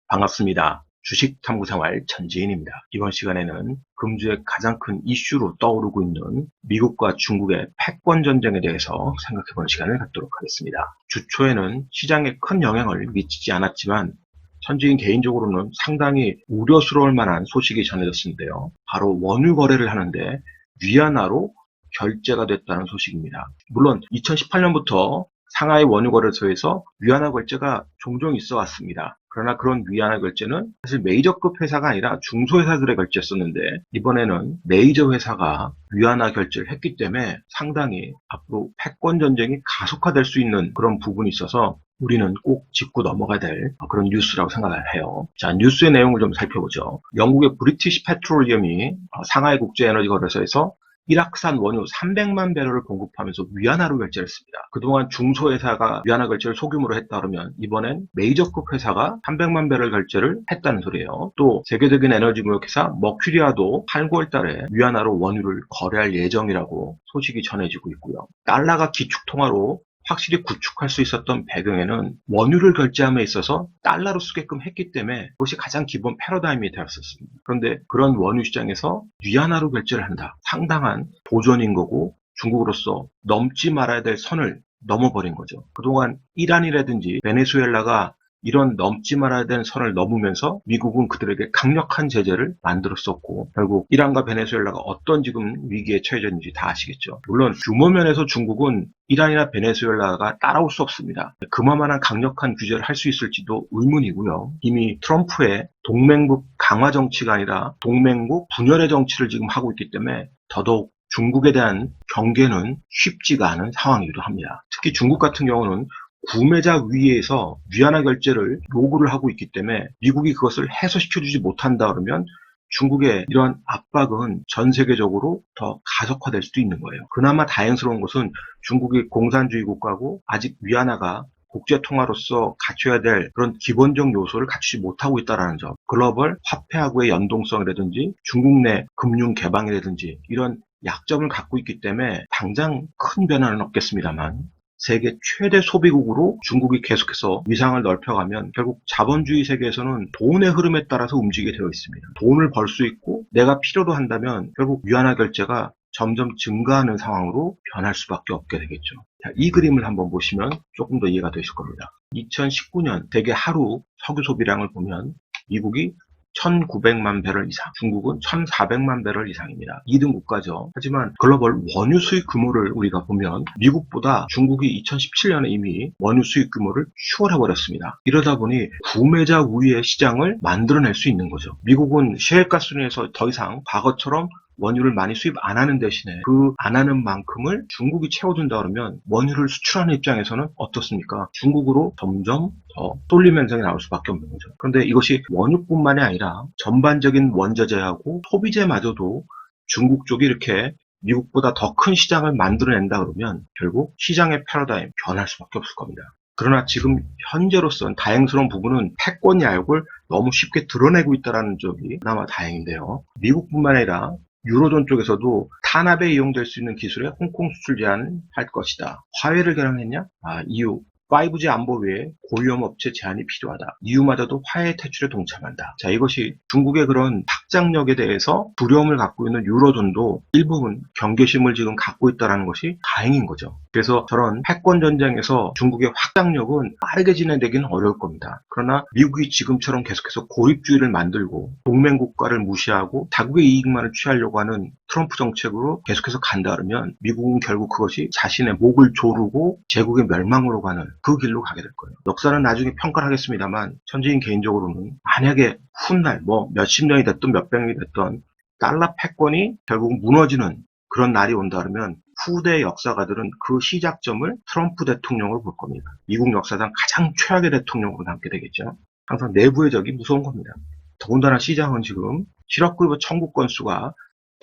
반갑습니다. 주식탐구생활 전지인입니다. 이번 시간에는 금주의 가장 큰 이슈로 떠오르고 있는 미국과 중국의 패권 전쟁에 대해서 생각해보는 시간을 갖도록 하겠습니다. 주초에는 시장에 큰 영향을 미치지 않았지만 전지인 개인적으로는 상당히 우려스러울 만한 소식이 전해졌는데요. 바로 원유 거래를 하는데 위안화로 결제가 됐다는 소식입니다. 물론 2018년부터 상하이 원유 거래소에서 위안화 결제가 종종 있어 왔습니다. 그러나 그런 위안화 결제는 사실 메이저급 회사가 아니라 중소회사들의 결제였었는데, 이번에는 메이저 회사가 위안화 결제를 했기 때문에 상당히 앞으로 패권 전쟁이 가속화될 수 있는 그런 부분이 있어서 우리는 꼭 짚고 넘어가야 될 그런 뉴스라고 생각을 해요. 자, 뉴스의 내용을 좀 살펴보죠. 영국의 브리티시 페트롤리엄이 상하이 국제에너지 거래소에서 이라크산 원유 300만 배럴을 공급하면서 위안화로 결제를 했습니다. 그동안 중소회사가 위안화 결제를 소규모로 했다 그러면 이번엔 메이저급 회사가 300만 배럴 결제를 했다는 소리예요. 또 세계적인 에너지 무역회사 머큐리아도 8, 9월 달에 위안화로 원유를 거래할 예정이라고 소식이 전해지고 있고요. 달러가 기축통화로 확실히 구축할 수 있었던 배경에는 원유를 결제함에 있어서 달러로 쓰게끔 했기 때문에 그것이 가장 기본 패러다임이 되었었습니다. 그런데 그런 원유 시장에서 위안화로 결제를 한다. 상당한 도전인 거고 중국으로서 넘지 말아야 될 선을 넘어버린 거죠. 그동안 이란이라든지 베네수엘라가 이런 넘지 말아야 되는 선을 넘으면서 미국은 그들에게 강력한 제재를 만들었었고, 결국 이란과 베네수엘라가 어떤 지금 위기에 처해졌는지 다 아시겠죠. 물론 규모면에서 중국은 이란이나 베네수엘라가 따라올 수 없습니다. 그만한 강력한 규제를 할 수 있을지도 의문이고요. 이미 트럼프의 동맹국 강화 정치가 아니라 동맹국 분열의 정치를 지금 하고 있기 때문에 더더욱 중국에 대한 경계는 쉽지가 않은 상황이기도 합니다. 특히 중국 같은 경우는 구매자 위에서 위안화 결제를 요구를 하고 있기 때문에 미국이 그것을 해소시켜주지 못한다 그러면 중국의 이러한 압박은 전 세계적으로 더 가속화될 수도 있는 거예요. 그나마 다행스러운 것은 중국이 공산주의 국가고 아직 위안화가 국제통화로서 갖춰야 될 그런 기본적 요소를 갖추지 못하고 있다는 점. 글로벌 화폐하고의 연동성이라든지 중국 내 금융 개방이라든지 이런 약점을 갖고 있기 때문에 당장 큰 변화는 없겠습니다만, 세계 최대 소비국으로 중국이 계속해서 위상을 넓혀가면 결국 자본주의 세계에서는 돈의 흐름에 따라서 움직이게 되어 있습니다. 돈을 벌 수 있고 내가 필요로 한다면 결국 위안화 결제가 점점 증가하는 상황으로 변할 수밖에 없게 되겠죠. 자, 이 그림을 한번 보시면 조금 더 이해가 되실 겁니다. 2019년 세계 하루 석유 소비량을 보면 미국이 1900만 배럴 이상, 중국은 1400만 배럴 이상입니다. 2등 국가죠. 하지만 글로벌 원유 수입 규모를 우리가 보면 미국보다 중국이 2017년에 이미 원유 수입 규모를 추월해버렸습니다. 이러다 보니 구매자 우위의 시장을 만들어낼 수 있는 거죠. 미국은 셰일가스에서 더 이상 과거처럼 원유를 많이 수입 안 하는 대신에 그 안 하는 만큼을 중국이 채워준다 그러면 원유를 수출하는 입장에서는 어떻습니까? 중국으로 점점 더 쏠림 현상이 나올 수밖에 없는 거죠. 그런데 이것이 원유뿐만이 아니라 전반적인 원자재하고 소비재마저도 중국 쪽이 이렇게 미국보다 더 큰 시장을 만들어낸다 그러면 결국 시장의 패러다임 변할 수밖에 없을 겁니다. 그러나 지금 현재로서는 다행스러운 부분은 패권 야욕을 너무 쉽게 드러내고 있다는 점이 그나마 다행인데요. 미국뿐만 아니라 유로존 쪽에서도 탄압에 이용될 수 있는 기술에 홍콩 수출 제한할 것이다. 화해를 결항했냐? EU 5G 안보 외에 고위험 업체 제한이 필요하다. EU마저도 화해 퇴출에 동참한다. 자, 이것이 중국의 그런 확장력에 대해서 두려움을 갖고 있는 유로존도 일부분 경계심을 지금 갖고 있다는 것이 다행인 거죠. 그래서 저런 패권 전쟁에서 중국의 확장력은 빠르게 진행되기는 어려울 겁니다. 그러나 미국이 지금처럼 계속해서 고립주의를 만들고 동맹국가를 무시하고 자국의 이익만을 취하려고 하는 트럼프 정책으로 계속해서 간다 그러면 미국은 결국 그것이 자신의 목을 조르고 제국의 멸망으로 가는 그 길로 가게 될 거예요. 역사는 나중에 평가를 하겠습니다만 전지인 개인적으로는 만약에 훗날 몇십 년이 됐든 몇백 년이 됐든 달러 패권이 결국 무너지는 그런 날이 온다 그러면 후대 역사가들은 그 시작점을 트럼프 대통령으로 볼 겁니다. 미국 역사상 가장 최악의 대통령으로 남게 되겠죠. 항상 내부의 적이 무서운 겁니다. 더군다나 시장은 지금 실업급여 청구 건수가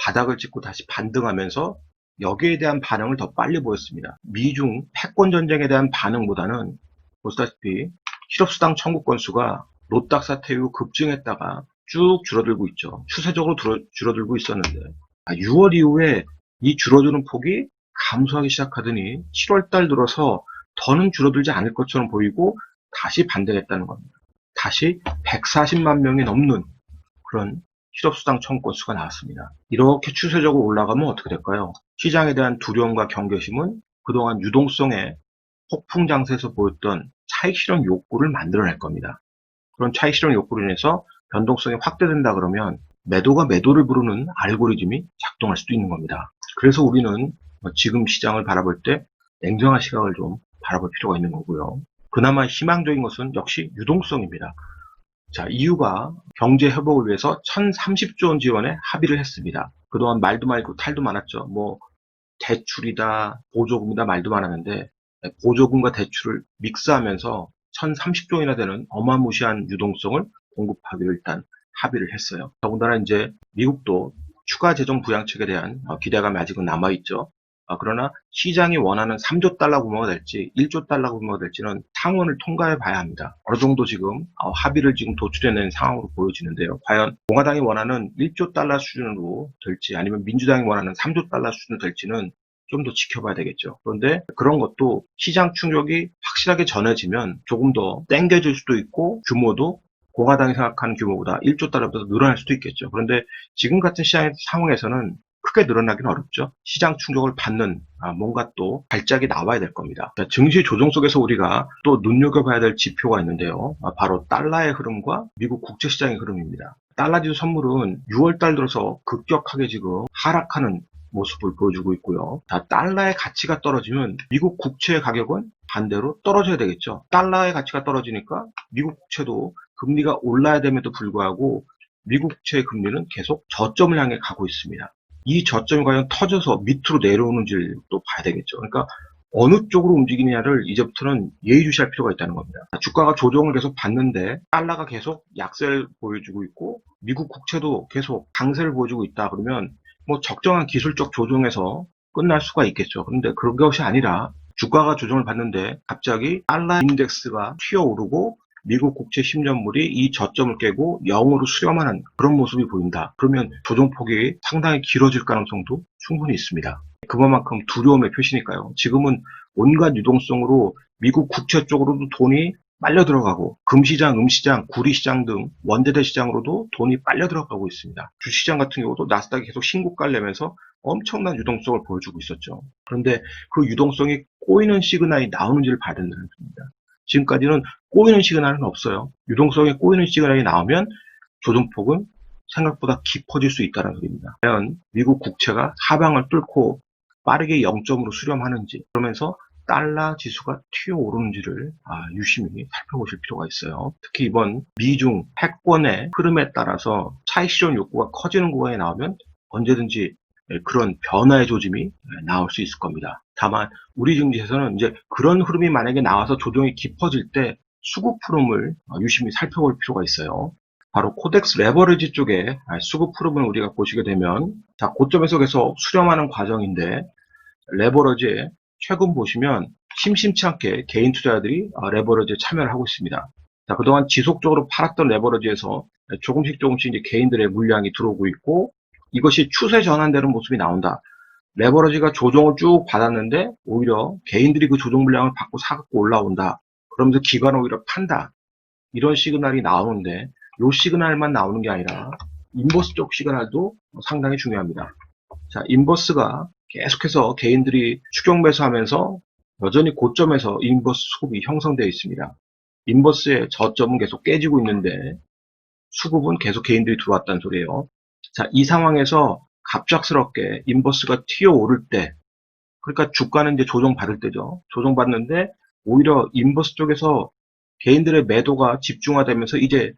바닥을 찍고 다시 반등하면서 여기에 대한 반응을 더 빨리 보였습니다. 미중 패권 전쟁에 대한 반응보다는 보시다시피 실업수당 청구 건수가 로딱 사태 이후 급증했다가 쭉 줄어들고 있죠. 추세적으로 줄어들고 있었는데 6월 이후에 이 줄어드는 폭이 감소하기 시작하더니 7월 달 들어서 더는 줄어들지 않을 것처럼 보이고 다시 반등했다는 겁니다. 다시 140만 명이 넘는 그런 실업수당 청구 건수가 나왔습니다. 이렇게 추세적으로 올라가면 어떻게 될까요? 시장에 대한 두려움과 경계심은 그동안 유동성의 폭풍 장세에서 보였던 차익 실현 욕구를 만들어낼 겁니다. 그런 차익 실현 욕구로 인해서 변동성이 확대된다 그러면 매도가 매도를 부르는 알고리즘이 작동할 수도 있는 겁니다. 그래서 우리는 지금 시장을 바라볼 때 냉정한 시각을 좀 바라볼 필요가 있는 거고요. 그나마 희망적인 것은 역시 유동성입니다. 자, 이유가 경제 회복을 위해서 1030조 원 지원에 합의를 했습니다. 그동안 말도 많고 탈도 많았죠. 뭐 대출이다, 보조금이다 말도 많았는데 보조금과 대출을 믹스하면서 1030조 원이나 되는 어마무시한 유동성을 공급하기로 일단 합의를 했어요. 더군다나 이제 미국도 추가 재정 부양책에 대한 기대감이 아직은 남아있죠. 그러나 시장이 원하는 3조 달러 규모가 될지 1조 달러 규모가 될지는 상원을 통과해 봐야 합니다. 어느 정도 지금 합의를 지금 도출해낸 상황으로 보여지는데요. 과연 공화당이 원하는 1조 달러 수준으로 될지 아니면 민주당이 원하는 3조 달러 수준으로 될지는 좀 더 지켜봐야 되겠죠. 그런데 그런 것도 시장 충격이 확실하게 전해지면 조금 더 땡겨질 수도 있고 규모도 공화당이 생각하는 규모보다 1조 달러보다 늘어날 수도 있겠죠. 그런데 지금 같은 시장 상황에서는 크게 늘어나기는 어렵죠. 시장 충격을 받는 뭔가 또 발작이 나와야 될 겁니다. 증시 조정 속에서 우리가 또 눈여겨봐야 될 지표가 있는데요. 바로 달러의 흐름과 미국 국제시장의 흐름입니다. 달러 지수 선물은 6월달 들어서 급격하게 지금 하락하는 모습을 보여주고 있고요. 달러의 가치가 떨어지면 미국 국채 가격은 반대로 떨어져야 되겠죠. 달러의 가치가 떨어지니까 미국 국채도 금리가 올라야 됨에도 불구하고 미국 국채의 금리는 계속 저점을 향해 가고 있습니다. 이 저점이 과연 터져서 밑으로 내려오는지를 또 봐야 되겠죠. 그러니까 어느 쪽으로 움직이느냐를 이제부터는 예의주시할 필요가 있다는 겁니다. 주가가 조정을 계속 받는데 달러가 계속 약세를 보여주고 있고 미국 국채도 계속 강세를 보여주고 있다 그러면 뭐 적정한 기술적 조정에서 끝날 수가 있겠죠. 그런데 그런 것이 아니라 주가가 조정을 받는데 갑자기 달러 인덱스가 튀어오르고 미국 국채 10년물이 이 저점을 깨고 0으로 수렴하는 그런 모습이 보인다. 그러면 조정폭이 상당히 길어질 가능성도 충분히 있습니다. 그만큼 두려움의 표시니까요. 지금은 온갖 유동성으로 미국 국채 쪽으로도 돈이 빨려 들어가고 금시장, 음시장, 구리시장 등 원재대 시장으로도 돈이 빨려 들어가고 있습니다. 주시장 같은 경우도 나스닥이 계속 신고가를 내면서 엄청난 유동성을 보여주고 있었죠. 그런데 그 유동성이 꼬이는 시그널이 나오는지를 봐야 된다는 겁니다. 지금까지는 꼬이는 시그널은 없어요. 유동성에 꼬이는 시그널이 나오면 조정폭은 생각보다 깊어질 수 있다는 소리입니다. 과연 미국 국채가 하방을 뚫고 빠르게 0점으로 수렴하는지 그러면서 달러 지수가 튀어오르는지를 유심히 살펴보실 필요가 있어요. 특히 이번 미중 패권의 흐름에 따라서 차익 실현 욕구가 커지는 구간이 나오면 언제든지 그런 변화의 조짐이 나올 수 있을 겁니다. 다만 우리 증시에서는 이제 그런 흐름이 만약에 나와서 조정이 깊어질 때 수급 흐름을 유심히 살펴볼 필요가 있어요. 바로 코덱스 레버리지 쪽에 수급 흐름을 우리가 보시게 되면 고점에서 계속 수렴하는 과정인데 레버리지에 최근 보시면 심심치 않게 개인 투자자들이 레버리지에 참여를 하고 있습니다. 그동안 지속적으로 팔았던 레버리지에서 조금씩 이제 개인들의 물량이 들어오고 있고 이것이 추세 전환되는 모습이 나온다. 레버리지가 조정을 쭉 받았는데 오히려 개인들이 그 조정 물량을 받고 사갖고 올라온다. 그러면서 기관은 오히려 판다. 이런 시그널이 나오는데 이 시그널만 나오는 게 아니라 인버스 쪽 시그널도 상당히 중요합니다. 자, 인버스가 계속해서 개인들이 추격 매수하면서 여전히 고점에서 인버스 수급이 형성되어 있습니다. 인버스의 저점은 계속 깨지고 있는데 수급은 계속 개인들이 들어왔다는 소리예요. 자, 이 상황에서 갑작스럽게 인버스가 튀어오를 때, 그러니까 주가는 이제 조정받을 때죠. 조정받는데 오히려 인버스 쪽에서 개인들의 매도가 집중화되면서 이제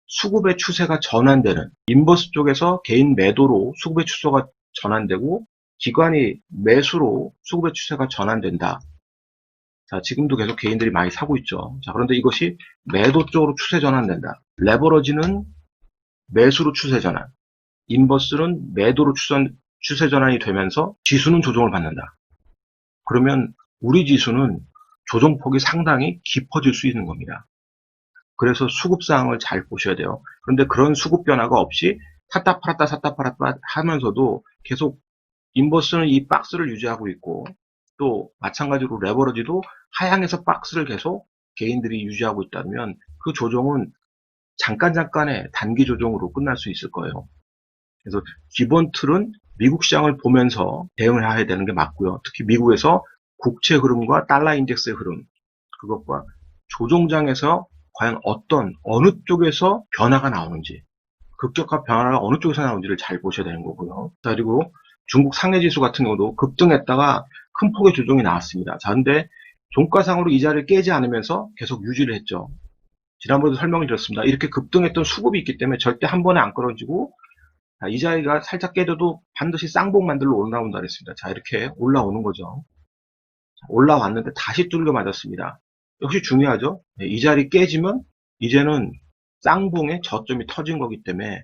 수급의 추세가 전환되는, 인버스 쪽에서 개인 매도로 수급의 추세가 전환되고 기관이 매수로 수급의 추세가 전환된다. 자, 지금도 계속 개인들이 많이 사고 있죠. 자, 그런데 이것이 매도 쪽으로 추세 전환된다. 레버러지는 매수로 추세 전환, 인버스는 매도로 추세 전환이 되면서 지수는 조정을 받는다. 그러면 우리 지수는 조정폭이 상당히 깊어질 수 있는 겁니다. 그래서 수급 사항을 잘 보셔야 돼요. 그런데 그런 수급 변화가 없이 샀다 팔았다 하면서도 계속 인버스는 이 박스를 유지하고 있고 또 마찬가지로 레버러지도 하향해서 박스를 계속 개인들이 유지하고 있다면 그 조정은 잠깐의 단기 조정으로 끝날 수 있을 거예요. 그래서 기본 틀은 미국 시장을 보면서 대응을 해야 되는 게 맞고요. 특히 미국에서 국채 흐름과 달러 인덱스의 흐름, 그것과 조종장에서 과연 어느 쪽에서 변화가 나오는지, 급격한 변화가 어느 쪽에서 나오는지를 잘 보셔야 되는 거고요. 자, 그리고 중국 상해지수 같은 경우도 급등했다가 큰 폭의 조정이 나왔습니다. 자, 근데 종가상으로 이 자리를 깨지 않으면서 계속 유지를 했죠. 지난번에도 설명을 드렸습니다. 이렇게 급등했던 수급이 있기 때문에 절대 한 번에 안 끌어지고, 자, 이 자리가 살짝 깨져도 반드시 쌍봉 만들러 올라온다 그랬습니다. 자, 이렇게 올라오는 거죠. 올라왔는데 다시 뚫려 맞았습니다. 역시 중요하죠. 네, 이 자리 깨지면 이제는 쌍봉의 저점이 터진 거기 때문에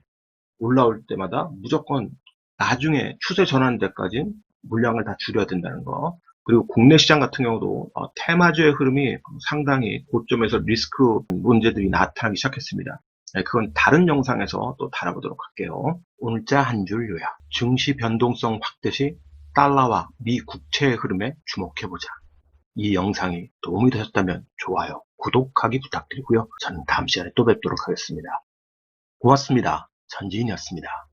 올라올 때마다 무조건 나중에 추세 전환 때까지 물량을 다 줄여야 된다는 거. 그리고 국내 시장 같은 경우도 테마주의 흐름이 상당히 고점에서 리스크 문제들이 나타나기 시작했습니다. 네, 그건 다른 영상에서 또 다뤄보도록 할게요. 오늘자 한 줄 요약. 증시 변동성 확대 시 달러와 미 국채의 흐름에 주목해보자. 이 영상이 도움이 되셨다면 좋아요, 구독하기 부탁드리고요. 저는 다음 시간에 또 뵙도록 하겠습니다. 고맙습니다. 전지인이었습니다.